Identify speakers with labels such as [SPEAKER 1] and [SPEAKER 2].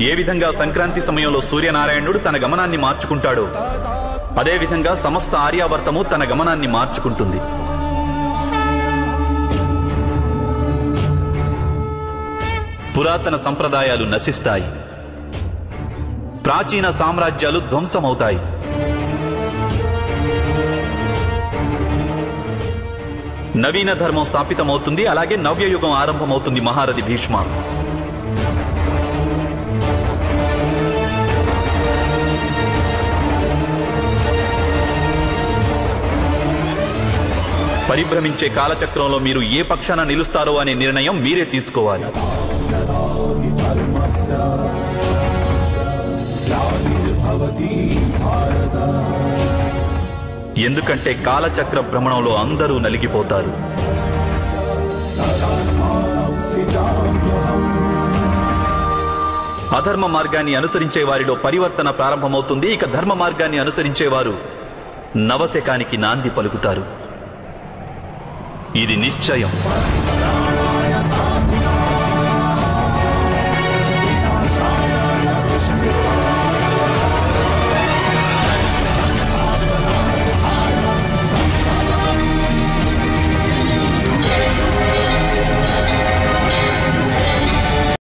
[SPEAKER 1] ఏ విధంగా సంక్రాంతి సమయంలో సూర్యనారాయణుడు తన గమనాన్ని మార్చుకుంటాడో అదే విధంగా సమస్త ఆర్యావర్తము తన గమనాన్ని మార్చుకుంటుంది. పురాతన సంప్రదాయాలు నశిస్తాయి, ప్రాచీన సామ్రాజ్యాలు ధ్వంసమవుతాయి. నవీన ధర్మం స్థాపితమవుతుంది, అలాగే నవ్యయుగం ఆరంభమవుతుంది. మహారథి భీష్మ, పరిభ్రమించే కాలచక్రంలో మీరు ఏ పక్షాన నిలుస్తారో అనే నిర్ణయం మీరే తీసుకోవాలి. ఎందుకంటే కాలచక్ర భ్రమణంలో అందరూ నలిగిపోతారు. అధర్మ మార్గాన్ని అనుసరించే వారిలో పరివర్తన ప్రారంభమవుతుంది. ఇక ధర్మ మార్గాన్ని అనుసరించేవారు నవశకానికి నాంది పలుకుతారు. ఇది నిశ్చయం.